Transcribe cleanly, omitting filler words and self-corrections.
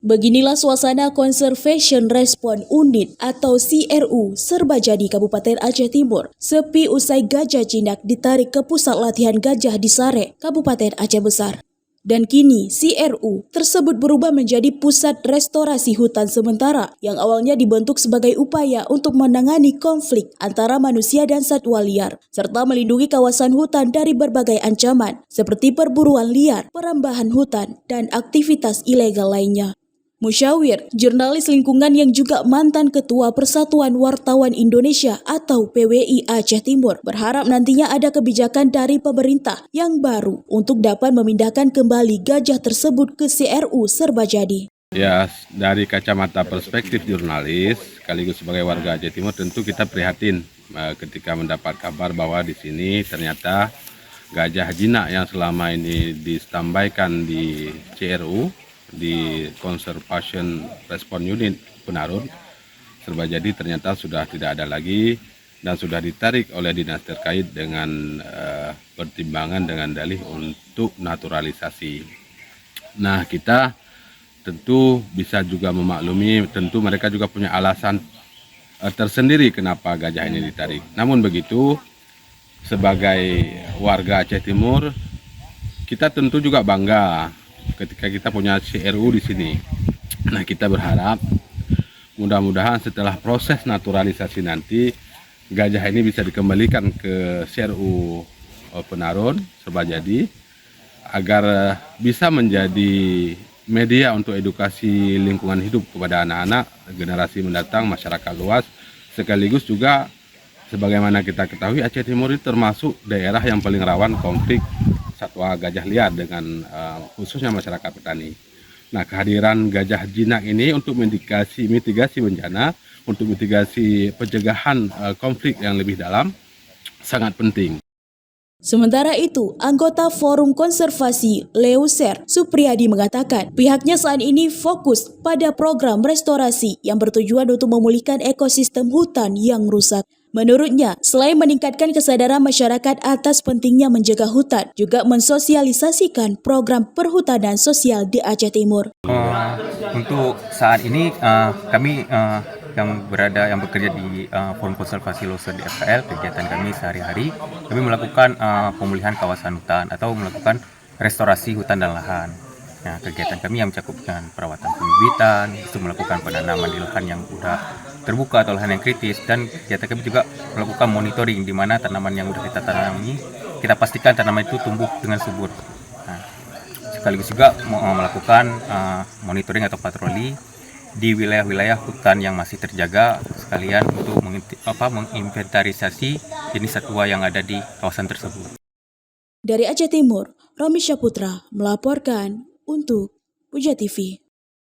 Beginilah suasana Conservation Response Unit atau CRU Serbajadi Kabupaten Aceh Timur. Sepi usai gajah jinak ditarik ke pusat latihan gajah di Sare, Kabupaten Aceh Besar. Dan kini CRU tersebut berubah menjadi pusat restorasi hutan sementara yang awalnya dibentuk sebagai upaya untuk menangani konflik antara manusia dan satwa liar, serta melindungi kawasan hutan dari berbagai ancaman seperti perburuan liar, perambahan hutan, dan aktivitas ilegal lainnya. Musyawir, jurnalis lingkungan yang juga mantan Ketua Persatuan Wartawan Indonesia atau PWI Aceh Timur, berharap nantinya ada kebijakan dari pemerintah yang baru untuk dapat memindahkan kembali gajah tersebut ke CRU Serbajadi. Ya, dari kacamata perspektif jurnalis, sekaligus sebagai warga Aceh Timur, tentu kita prihatin ketika mendapat kabar bahwa di sini ternyata gajah jinak yang selama ini distambaikan di CRU, di Conservation Response Unit Penarun Serbajadi, ternyata sudah tidak ada lagi dan sudah ditarik oleh dinas terkait dengan pertimbangan dengan dalih untuk naturalisasi. Nah, kita tentu bisa juga memaklumi, tentu mereka juga punya alasan tersendiri kenapa gajah ini ditarik. Namun begitu, sebagai warga Aceh Timur, kita tentu juga bangga ketika kita punya CRU di sini. Nah, kita berharap mudah-mudahan setelah proses naturalisasi nanti gajah ini bisa dikembalikan ke CRU Penarun Serbajadi agar bisa menjadi media untuk edukasi lingkungan hidup kepada anak-anak, generasi mendatang, masyarakat luas, sekaligus juga sebagaimana kita ketahui Aceh Timur itu termasuk daerah yang paling rawan konflik satwa gajah liar dengan khususnya masyarakat petani. Nah, kehadiran gajah jinak ini untuk mitigasi bencana, untuk mitigasi pencegahan konflik yang lebih dalam sangat penting. Sementara itu, anggota Forum Konservasi Leuser, Supriyadi mengatakan pihaknya saat ini fokus pada program restorasi yang bertujuan untuk memulihkan ekosistem hutan yang rusak. Menurutnya, selain meningkatkan kesadaran masyarakat atas pentingnya menjaga hutan, juga mensosialisasikan program perhutanan sosial di Aceh Timur. Untuk saat ini kami yang bekerja di Forum Konservasi Leuser di FKL, kegiatan kami sehari-hari, kami melakukan pemulihan kawasan hutan atau melakukan restorasi hutan dan lahan. Nah, kegiatan kami yang mencakup dengan perawatan pembibitan, itu melakukan penanaman di lahan yang sudah terbuka atau lahan yang kritis, dan kegiatan kami juga melakukan monitoring di mana tanaman yang sudah kita tanami, kita pastikan tanaman itu tumbuh dengan subur. Nah, sekaligus juga melakukan monitoring atau patroli di wilayah-wilayah hutan yang masih terjaga, sekalian untuk menginventarisasi jenis satwa yang ada di kawasan tersebut. Dari Aceh Timur, Romi Syaputra melaporkan untuk Puja TV.